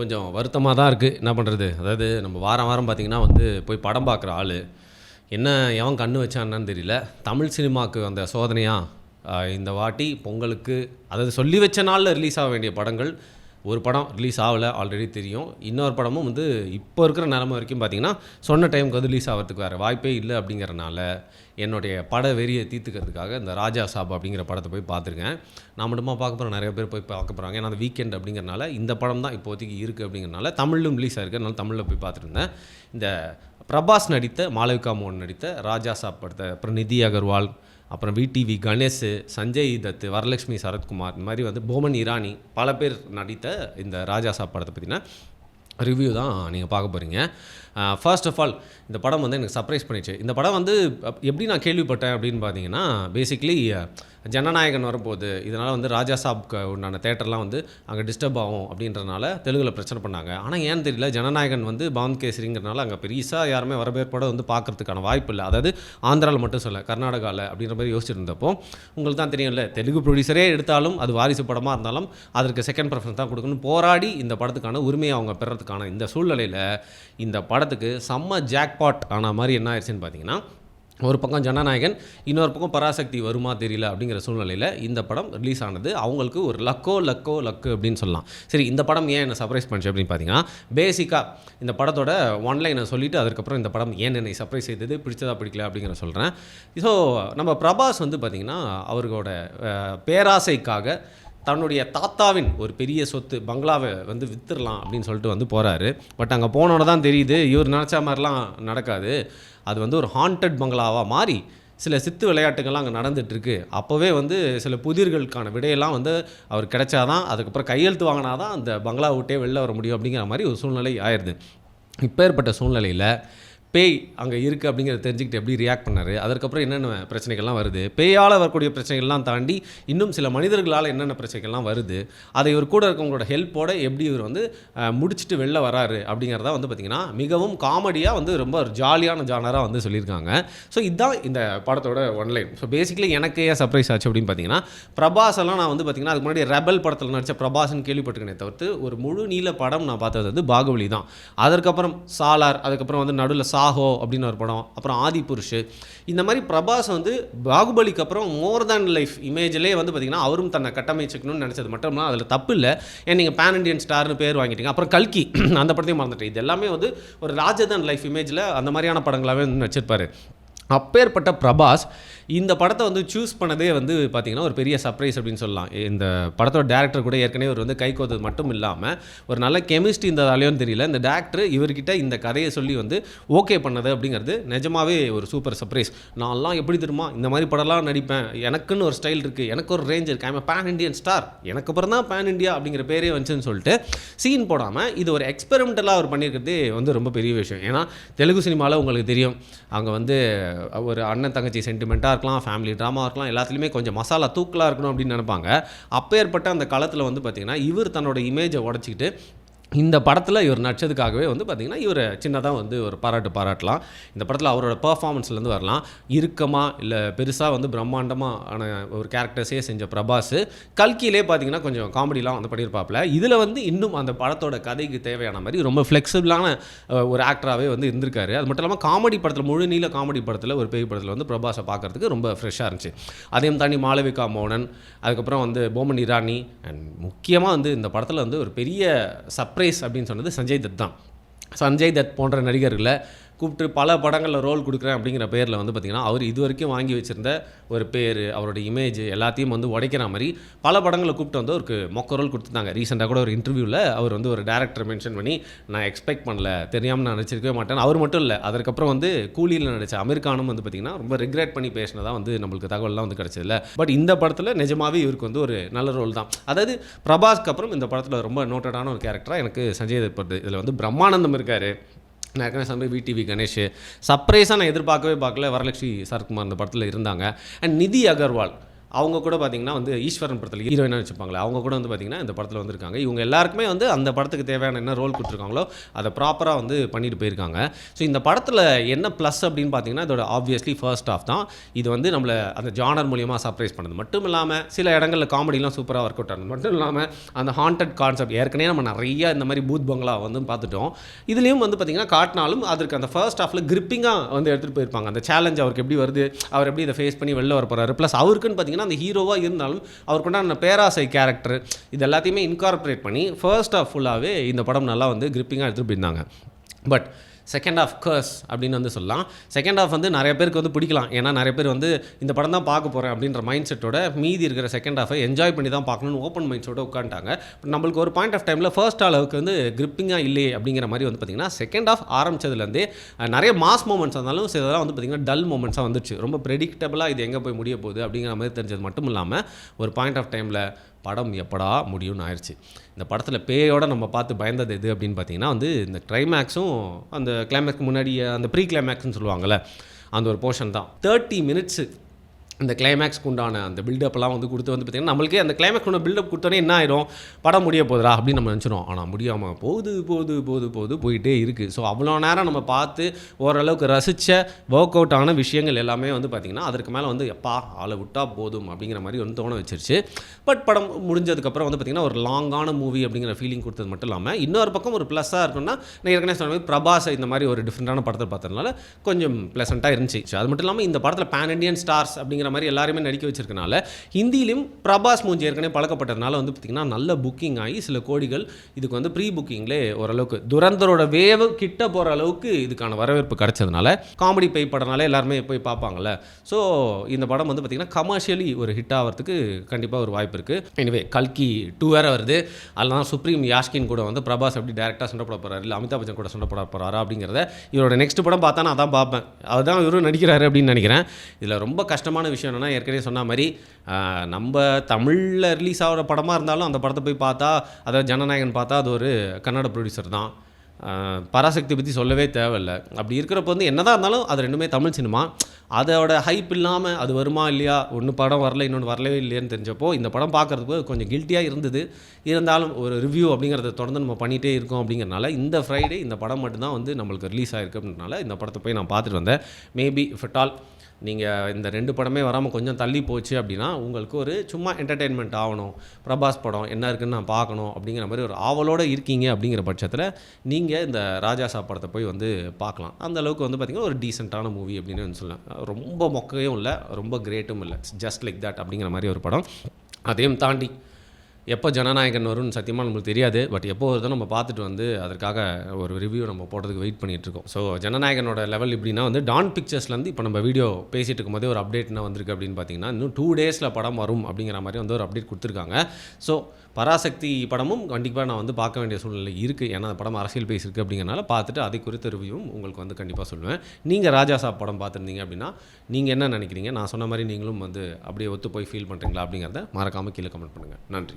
கொஞ்சம் வருத்தமாக தான் இருக்குது. என்ன பண்ணுறது, அதாவது நம்ம வாரம் வாரம் பார்த்திங்கன்னா வந்து போய் படம் பார்க்குற ஆள் என்ன எவன் கண்ணு வச்சான்னு தெரியல. தமிழ் சினிமாவுக்கு அந்த சோதனையாக இந்த வாட்டி பொங்கலுக்கு, அதாவது சொல்லி வச்ச நாளில் ரிலீஸ் ஆக வேண்டிய படங்கள் ஒரு படம் ரிலீஸ் ஆகலை, ஆல்ரெடி தெரியும். இன்னொரு படமும் வந்து இப்போ இருக்கிற நிலமை வரைக்கும் பார்த்திங்கன்னா சொன்ன டைமுக்கு வந்து ரிலீஸ் ஆகிறதுக்கு வேறு வாய்ப்பே இல்லை. அப்படிங்கிறனால என்னுடைய பட வெறியை தீர்த்துக்கிறதுக்காக இந்த ராஜா சாப் அப்படிங்கிற படத்தை போய் பார்த்துருக்கேன். நான் மட்டுமா பார்க்க போகிறேன், நிறைய பேர் போய் பார்க்க போகிறாங்க. ஏன்னா அந்த வீக்கெண்ட் அப்படிங்கிறனால இந்த படம் தான் இப்போதைக்கு இருக்குது. அப்படிங்கிறனால தமிழும் ரிலீஸ் ஆகிருக்கு, அதனால தமிழில் போய் பார்த்துருந்தேன். இந்த பிரபாஸ் நடித்த, மாளவிகா மோகன் நடித்த ராஜா சாப் படத்தை, அப்புறம் நிதி அகர்வால், அப்புறம் விடிவி கணேஷ், சஞ்சய் தத், வரலட்சுமி சரத்குமார், இந்த மாதிரி வந்து போமன் இரானி பல பேர் நடித்த இந்த ராஜா சாப் படத்தை பற்றின ரிவ்யூ தான் நீங்கள் பார்க்க போகிறீங்க. ஃபர்ஸ்ட் ஆஃப் ஆல் இந்த படம் வந்து எனக்கு சர்ப்ரைஸ் பண்ணிச்சு. இந்த படம் வந்து எப்படி நான் கேள்விப்பட்டேன் அப்படின்னு பார்த்தீங்கன்னா, பேசிக்லி ஜனநாயகன் வரப்போகுது, இதனால் வந்து ராஜா சாப்க்கு உண்டான தேட்டர்லாம் வந்து அங்கே டிஸ்டர்ப் ஆகும் அப்படின்றனால தெலுங்கில் பிரச்சனை பண்ணாங்க. ஆனால் ஏன்னு தெரியல, ஜனநாயகன் வந்து பாந்த் கேசரிங்கிறனால அங்கே பெருசாக யாருமே வரவேற்போட வந்து பார்க்குறதுக்கான வாய்ப்பு இல்லை. அதாவது ஆந்திராவில் மட்டும் சொல்ல, கர்நாடகாவில் அப்படின்ற மாதிரி யோசிச்சுருந்தப்போ, உங்களுக்கு தான் தெரியும்ல, தெலுங்கு ப்ரொடியூசரே எடுத்தாலும் அது வாரிசு படமாக இருந்தாலும் அதற்கு செகண்ட் ப்ரிஃபரன்ஸ் தான் கொடுக்கணும் போராடி இந்த படத்துக்கான உரிமையை அவங்க பெறத்துக்கான இந்த சூழ்நிலையில் இந்த படத்துக்கு செம்ம ஜாக்பாட் ஆன மாதிரி என்ன ஆயிடுச்சுன்னு பார்த்தீங்கன்னா, ஒரு பக்கம் ஜனநாயகன், இன்னொரு பக்கம் பராசக்தி வருமா தெரியல அப்படிங்கிற சூழ்நிலையில் இந்த படம் ரிலீஸ் ஆனது அவங்களுக்கு ஒரு லக்கு அப்படின்னு சொல்லலாம். சரி, இந்த படம் ஏன் என்னை சர்ப்ரைஸ் பண்ணிச்சு அப்படின்னு பார்த்தீங்கன்னா, பேசிக்காக இந்த படத்தோட ஒன்லைனை சொல்லிவிட்டு அதுக்கப்புறம் இந்த படம் ஏன் என்னை சர்ப்ரைஸ் செய்தது, பிடிச்சதா பிடிக்கல அப்படிங்கிற சொல்கிறேன். ஸோ நம்ம பிரபாஸ் வந்து பார்த்திங்கன்னா அவர்களோட பேராசைக்காக தன்னுடைய தாத்தாவின் ஒரு பெரிய சொத்து பங்களாவை வந்து வித்துடலாம் அப்படின்னு சொல்லிட்டு வந்து போகிறாரு. பட் அங்கே போனோன்னு தான் தெரியுது இவர் நினச்ச மாதிரிலாம் நடக்காது. அது வந்து ஒரு ஹாண்டட் பங்களாவாக மாறி சில சித்து விளையாட்டுகள்லாம் அங்கே நடந்துகிட்ருக்கு. அப்போவே வந்து சில புதிர்களுக்கான விடையெல்லாம் வந்து அவர் கிடைச்சாதான், அதுக்கப்புறம் கையெழுத்து வாங்கினா தான் அந்த பங்களா விட்டே வெளில வர முடியும் அப்படிங்கிற மாதிரி ஒரு சூழ்நிலை ஆயிடுது. இப்போ ஏற்பட்ட சூழ்நிலையில் பேய் அங்கே இருக்குது அப்படிங்கிறத தெரிஞ்சுக்கிட்டு எப்படி ரியாக்ட் பண்ணார், அதற்கப்புறம் என்னென்ன பிரச்சனைகள்லாம் வருது, பேயால் வரக்கூடிய பிரச்சனைகள்லாம் தாண்டி இன்னும் சில மனிதர்களால் என்னென்ன பிரச்சனைகள்லாம் வருது, அதை இவர் கூட இருக்கவங்களோட ஹெல்ப்போடு எப்படி இவர் வந்து முடிச்சுட்டு வெளில வராரு அப்படிங்கிறத வந்து பார்த்திங்கன்னா மிகவும் காமெடியாக வந்து ரொம்ப ஒரு ஜாலியான ஜானராக வந்து சொல்லியிருக்காங்க. ஸோ இதுதான் இந்த படத்தோட ஒன்லைன். ஸோ பேசிக்கலி எனக்கு ஏன் சர்ப்ரைஸ் ஆச்சு அப்படின்னு பார்த்தீங்கன்னா, பிரபாஸ் எல்லாம் நான் வந்து பார்த்திங்கன்னா அதுக்கு முன்னாடி ரெபல் படத்தில் நடித்த பிரபாஸ்ன்னு கேள்விப்பட்டிருக்கேனே தவிர்த்து ஒரு முழு நீள படம் நான் பார்த்தது வந்து பாகுபலி தான். அதற்கப்புறம் சாலார், அதுக்கப்புறம் வந்து நடுவில் சாஹோ அப்படின்னு ஒரு படம், அப்புறம் ஆதி புருஷ். இந்த மாதிரி பிரபாஸ் வந்து பாகுபலிக்கு அப்புறம் மோர் தேன் லைஃப் இமேஜிலே வந்து பார்த்திங்கன்னா அவரும் தன்னை கட்டமைச்சுக்கணும்னு நினச்சது மட்டும் தான், அதில் தப்பு இல்லை. ஏன் நீங்கள் பேன் இண்டியன் ஸ்டார்னு பேர் வாங்கிட்டீங்க. அப்புறம் கல்கி அந்த படத்தையும் மறந்துட்டேன். இது எல்லாமே வந்து ஒரு ராஜர் தேன் லைஃப் இமேஜில் அந்த மாதிரியான படங்களாகவே வந்து நடிச்சிருப்பார். அப்பேற்பட்ட பிரபாஸ் இந்த படத்தை வந்து சூஸ் பண்ணதே வந்து பார்த்திங்கன்னா ஒரு பெரிய சர்ப்ரைஸ் அப்படின்னு சொல்லலாம். இந்த படத்தோட டேரக்டர் கூட ஏற்கனவே ஒரு வந்து கை கோத்தது மட்டும் இல்லாமல் ஒரு நல்ல கெமிஸ்ட்ரி இந்த அலையோன்னு தெரியல, இந்த டேரக்டர் இவர்கிட்ட இந்த கதையை சொல்லி வந்து ஓகே பண்ணது அப்படிங்கிறது நிஜமாவே ஒரு சூப்பர் சர்ப்ரைஸ். நான்லாம் எப்படி தெரியுமா இந்த மாதிரி படம்லாம் நடிப்பேன், எனக்குன்னு ஒரு ஸ்டைல் இருக்குது, எனக்கு ஒரு ரேஞ்ச் இருக்குது, ஐம் பேன் இண்டியன் ஸ்டார், எனக்கு அப்புறம் தான் பேன் இண்டியா அப்படிங்கிற பேரே வந்துச்சுன்னு சொல்லிட்டு சீன் போடாமல் இது ஒரு எக்ஸ்பெரிமெண்டலாக அவர் பண்ணியிருக்கிறதே வந்து ரொம்ப பெரிய விஷயம். ஏன்னா தெலுங்கு சினிமாவில் உங்களுக்கு தெரியும், அங்கே வந்து ஒரு அண்ணன் தங்கச்சி சென்டிமெண்ட்டாக இருக்கலாம், ஃபேமிலி ட்ராமா இருக்கலாம், எல்லாத்துலேயுமே கொஞ்சம் மசாலா தூக்கலாக இருக்கணும் அப்படின்னு நினைப்பாங்க. அப்பேற்பட்ட அந்த காலத்தில் வந்து பார்த்திங்கன்னா இவர் தன்னோட இமேஜை உடச்சிக்கிட்டு இந்த படத்தில் இவர் நடிச்சதுக்காகவே வந்து பார்த்திங்கன்னா இவர் சின்னதாக வந்து ஒரு பாராட்டலாம். இந்த படத்தில் அவரோட பர்ஃபார்மன்ஸ்லேருந்து வரலாம், இறுக்கமாக இல்லை பெருசாக வந்து பிரம்மாண்டமான ஒரு கேரக்டர்ஸே செஞ்ச பிரபாஸ் கல்கியிலே பார்த்திங்கன்னா கொஞ்சம் காமெடிலாம் வந்து பண்ணியிருப்பாப்பில். இதில் வந்து இன்னும் அந்த படத்தோட கதைக்கு தேவையான மாதிரி ரொம்ப ஃப்ளெக்சிபிளான ஒரு ஆக்டராகவே வந்து இருந்திருக்காரு. அது மட்டும் இல்லாமல் காமெடி படத்தில், முழு நீள காமெடி படத்தில், ஒரு பேய் படத்தில் வந்து பிரபாஸை பார்க்குறதுக்கு ரொம்ப ஃப்ரெஷ்ஷாக இருந்துச்சு. அதையும் தாண்டி மாளவிகா மோகன், அதுக்கப்புறம் வந்து போமன் இரானி, அண்ட் முக்கியமாக வந்து இந்த படத்தில் வந்து ஒரு பெரிய சர்ப்ரைஸ் அப்படின்னு சொன்னது சஞ்சய் தத் தான். சஞ்சய் தத் போன்ற நடிகர்களை கூப்பிட்டு பல படங்களில் ரோல் கொடுக்குறேன் அப்படிங்கிற பேரில் வந்து பார்த்திங்கன்னா அவர் இது வரைக்கும் வாங்கி வச்சுருந்த ஒரு பேர், அவரோட இமேஜ் எல்லாத்தையும் வந்து உடைக்கிற மாதிரி பல படங்களை கூப்பிட்டு வந்து அவருக்கு மொக்க ரோல் கொடுத்துருந்தாங்க. ரீசெண்டாக கூட ஒரு இன்டர்வியூவில் அவர் வந்து ஒரு டேரக்டர் மென்ஷன் பண்ணி, நான் எக்ஸ்பெக்ட் பண்ணல, தெரியாமல் நான் நடிச்சிருக்கவே மாட்டேன். அவர் மட்டும் இல்லை, அதற்கப்புறம் வந்து கூலியில் நடித்த அமீர் கானும் வந்து பார்த்திங்கன்னா ரொம்ப ரிக்ரெட் பண்ணி பேசினதாக வந்து நம்மளுக்கு தகவல்லாம் வந்து கிடச்சதில்ல. பட் இந்த படத்தில் நிஜமாவே இவருக்கு வந்து ஒரு நல்ல ரோல் தான். அதாவது பிரபாஸ்க்கு அப்புறம் இந்த படத்தில் ரொம்ப நோட்டடான ஒரு கேரக்டராக எனக்கு சஞ்சய் தத் படுது. இதில் வந்து பிரம்மானந்தம் இருக்கார், நான் ஏற்கனவே சொன்ன விடிவி கணேஷ், சர்ப்ரைஸாக நான் எதிர்பார்க்கவே பார்க்கல வரலட்சுமி சரத்குமார் இந்த படத்தில் இருந்தாங்க. அண்ட் நிதி அகர்வால் அவங்க கூட பார்த்தீங்கன்னா வந்து ஈஸ்வரன் படத்தில் ஹீரோயினாக வச்சுப்பாங்களே அவங்க கூட வந்து பார்த்தீங்கன்னா இந்த படத்தில் வந்திருக்காங்க. இவங்க எல்லாருக்குமே வந்து அந்த படத்துக்கு தேவையான என்ன ரோல் கொடுத்துருக்காங்களோ அதை ப்ராப்பராக வந்து பண்ணிட்டு போயிருக்காங்க. ஸோ இந்த படத்தில் என்ன ப்ளஸ் அப்படின்னு பார்த்தீங்கன்னா இதோட ஆப்வியஸ்லி ஃபர்ஸ்ட் ஆஃப் தான். இது வந்து நம்மளை அந்த ஜானர் மூலியமாக சர்ப்ரைஸ் பண்ணது மட்டும் இல்லாமல் சில இடங்களில் காமெடிலாம் சூப்பராக ஒர்க் அவுட் ஆனது மட்டும் இல்லாமல் அந்த ஹாண்டட் கான்செப்ட் ஏற்கனவே நம்ம நிறைய இந்த மாதிரி பூத் பங்களா வந்து பார்த்துட்டோம். இதுலேயும் வந்து பார்த்தீங்கன்னா காட்டினாலும் அதற்கு அந்த ஃபர்ஸ்ட் ஆஃபில் கிரிப்பிங்காக வந்து எடுத்துகிட்டு போயிருப்பாங்க. அந்த சேலஞ்ச் அவருக்கு எப்படி வருது, அவர் எப்படி இதை ஃபேஸ் பண்ணி வெளில வர போகிறாரு, ப்ளஸ் அவருக்குன்னு பார்த்தீங்கன்னா அந்த ஹீரோவாக இருந்தாலும் அவருக்கு உண்டான பேராசை கேரக்டர் இது எல்லாத்தையுமே இன்கார்பரேட் பண்ணி ஃபர்ஸ்ட் ஆஃப் ஃபுல்லாகவே இந்த படம் நல்லா வந்து கிரிப்பிங்காக எடுத்துகிட்டு போயிருந்தாங்க. பட் செகண்ட் ஆஃப் கர்ஸ் அப்படின்னு வந்து சொல்லலாம். செகண்ட் ஆஃப் வந்து நிறைய பேருக்கு வந்து பிடிக்கலாம். ஏன்னா நிறைய பேர் வந்து இந்த படம் தான் பார்க்க போகிறேன் அப்படின்ற மைண்ட் செட்டோட மீதி இருக்கிற செகண்ட் ஆஃபை என்ஜாய் பண்ணி தான் பார்க்கணும்னு ஓப்பன் மைண்ட் செட்டோட உட்காந்துட்டாங்க. பட் நம்மளுக்கு ஒரு பாயிண்ட் ஆஃப் டைமில் ஃபர்ஸ்ட் அளவுக்கு வந்து கிரிப்பிங்காக இல்லையே அப்படிங்கிற மாதிரி வந்து பார்த்திங்கன்னா செகண்ட் ஆஃப் ஆரம்பிச்சதுலேருந்தே நிறைய மாஸ் மூமெண்ட்ஸ் இருந்தாலும் சிலதெல்லாம் வந்து பார்த்திங்கன்னா டல் மூமெண்ட்ஸாக வந்துச்சு. ரொம்ப ப்ரெடிக்டபுளாக இது எங்கே போய் முடிய போகுது அப்படிங்கிற மாதிரி தெரிஞ்சது மட்டும் இல்லாமல் ஒரு பாயிண்ட் ஆஃப் டைமில் படம் எப்படா முடியும்னு ஆயிடுச்சு. இந்த படத்தில் பேயோடு நம்ம பார்த்து பயந்தது எது அப்படின்னு பார்த்தீங்கன்னா வந்து இந்த கிளைமேக்ஸும் அந்த கிளைமேக்ஸ்க்கு முன்னாடி அந்த ப்ரீ கிளைமேக்ஸ்னு சொல்லுவாங்கள்ல அந்த ஒரு போர்ஷன் தான். 30 மினிட்ஸு இந்த கிளைமேக்ஸ்க்கு உண்டான அந்த பில்டப்லாம் வந்து கொடுத்து வந்து பார்த்திங்கன்னா நம்மளுக்கே அந்த கிளைமேக்ஸ் உண்டான பில்டப் கொடுத்தோன்னே என்ன ஆயிடும், படம் முடிய போகுதா அப்படின்னு நம்ம நினச்சிடும். ஆனால் முடியாமல் போயிட்டே இருக்குது. ஸோ அவ்வளோ நேரம் நம்ம பார்த்து ஓரளவுக்கு ரசித்த ஒர்க் அவுட் ஆன விஷயங்கள் எல்லாமே வந்து பார்த்திங்கன்னா அதற்கு மேலே வந்து எப்பா ஆளை விட்டால் போதும் அப்படிங்கிற மாதிரி வந்து தோண வச்சிருச்சு. பட் படம் முடிஞ்சதுக்கப்புறம் வந்து பார்த்திங்கன்னா ஒரு லாங்கான மூவி அப்படிங்கிற ஃபீலிங் கொடுத்தது மட்டும் இல்லாமல் இன்னொரு பக்கம் ஒரு ப்ளஸ்ஸாக இருக்குன்னா நான் ஏற்கனவே சொன்ன மாதிரி பிரபாஸ் இந்த மாதிரி ஒரு டிஃப்ரெண்ட்டான படத்தை பார்த்ததுனால கொஞ்சம் ப்ளசண்ட்டாக இருந்துச்சு. அது மட்டும் இல்லாமல் இந்த படத்தில் பேன் இண்டியன் ஸ்டார்ஸ் அப்படிங்கிற மாதிரி எல்லாருமே நடிக்க வச்சிருக்கனால ஹிந்தியிலும் பிரபாஸ் மூஞ்சி ஏற்கனவே பழக்கப்பட்டதுனால வந்து பார்த்திங்கன்னா நல்ல புக்கிங் ஆகி சில கோடிகள் இதுக்கு வந்து ப்ரீ புக்கிங்லே ஓரளவுக்கு துரந்தரோட வேவு கிட்ட போகிற அளவுக்கு இதுக்கான வரவேற்பு கிடைச்சதுனால காமெடி பேய் படனால எல்லாருமே போய் பார்ப்பாங்கள்ல. ஸோ இந்த படம் வந்து பார்த்திங்கன்னா கமர்ஷியலி ஒரு ஹிட் ஆகிறதுக்கு கண்டிப்பாக ஒரு வாய்ப்பு இருக்குது. எனிவே கல்கி 2 வேறு வருது. அதெல்லாம் சுப்ரீம் யாஸ்கின் கூட வந்து பிரபாஸ் எப்படி டேரெக்டாக சண்டை போட போகிறாரு இல்லை அமிதாப் பச்சன் கூட சண்டை போட போகிறாரா அப்படிங்கிறத இவரோட நெக்ஸ்ட் படம் பார்த்தா நான் அதான் பார்ப்பேன். அதுதான் இவரும் நடிக்கிறாரு அப்படின்னு நினைக்கிறேன். இதில் ரொம்ப கஷ்டமான விஷயம் என்னென்னா ஏற்கனவே சொன்ன மாதிரி நம்ம தமிழில் ரிலீஸ் ஆகிற படமாக இருந்தாலும் அந்த படத்தை போய் பார்த்தா அதாவது ஜனநாயகன் பார்த்தா அது ஒரு கன்னட ப்ரொடியூசர் தான். பராசக்தி பற்றி சொல்லவே தேவையில்லை. அப்படி இருக்கிறப்ப வந்து என்னதான் இருந்தாலும் அது ரெண்டுமே தமிழ் சினிமா. அதோட ஹைப் இல்லாமல் அது வருமா இல்லையா, ஒன்று படம் வரல இன்னொன்று வரலவே இல்லையான்னு தெரிஞ்சப்போ இந்த படம் பார்க்குறதுக்கு கொஞ்சம் கில்ட்டியாக இருந்தது. இருந்தாலும் ஒரு ரிவ்யூ அப்படிங்கிறத தொடர்ந்து நம்ம பண்ணிகிட்டே இருக்கோம். அப்படிங்கிறனால இந்த ஃப்ரைடே இந்த படம் மட்டும்தான் வந்து நம்மளுக்கு ரிலீஸ் ஆகிருக்கு. அப்படின்றனால இந்த படத்தை போய் நான் பார்த்துட்டு வந்தேன். மேபி இஃப் அட் ஆல் நீங்கள் இந்த 2 படமே வராமல் கொஞ்சம் தள்ளி போச்சு அப்படின்னா உங்களுக்கு ஒரு சும்மா என்டர்டெயின்மெண்ட் ஆகணும், பிரபாஸ் படம் என்ன இருக்குதுன்னு நான் பார்க்கணும் அப்படிங்கிற மாதிரி ஒரு ஆவலோடு இருக்கீங்க அப்படிங்கிற பட்சத்தில் நீங்கள் இந்த ராஜா சாப் படத்தை போய் வந்து பார்க்கலாம். அந்த அளவுக்கு வந்து பார்த்திங்கன்னா ஒரு டீசெண்டான மூவி அப்படின்னு வந்து சொல்லலாம். ரொம்ப மொக்கையும் இல்லை, ரொம்ப கிரேட்டும் இல்லை, ஜஸ்ட் லைக் தட் அப்படிங்கிற மாதிரி ஒரு படம். அதையும் தாண்டி எப்போ ஜனநாயகன் வரும்னு சத்தியமாக நம்மளுக்கு தெரியாது. பட் எப்போ வருதோ நம்ம பார்த்துட்டு வந்து அதற்காக ஒரு ரிவ்யூ நம்ம போடுறதுக்கு வெயிட் பண்ணிகிட்ருக்கோம். ஸோ ஜனநாயகனோட லெவல் எப்படின்னா வந்து டான் பிக்சர்ஸ்லேருந்து இப்போ நம்ம வீடியோ பேசிகிட்டு இருக்கும்போதே ஒரு அப்டேட் என்ன வந்திருக்கு அப்படின்னு பார்த்தீங்கன்னா இன்னும் 2 டேஸில் படம் வரும் அப்படிங்கிற மாதிரி வந்து ஒரு அப்டேட் கொடுத்துருக்காங்க. ஸோ பராசக்தி படமும் கண்டிப்பாக நான் வந்து பார்க்க வேண்டிய சூழ்நிலை இருக்குது. ஏன்னா அந்த படம் அரசியல் பேசியிருக்கு அப்படிங்கிறனால பார்த்துட்டு அதை குறித்த ரிவ்யூவும் உங்களுக்கு வந்து கண்டிப்பாக சொல்லுவேன். நீங்கள் ராஜா சாப் படம் பார்த்துருந்தீங்க அப்படின்னா நீங்கள் என்ன நினைக்கிறீங்க, நான் சொன்ன மாதிரி நீங்களும் வந்து அப்படியே ஒத்து போய் ஃபீல் பண்ணுறீங்களா அப்படிங்கிறத மறக்காமல் கீழே கமெண்ட் பண்ணுங்கள். நன்றி.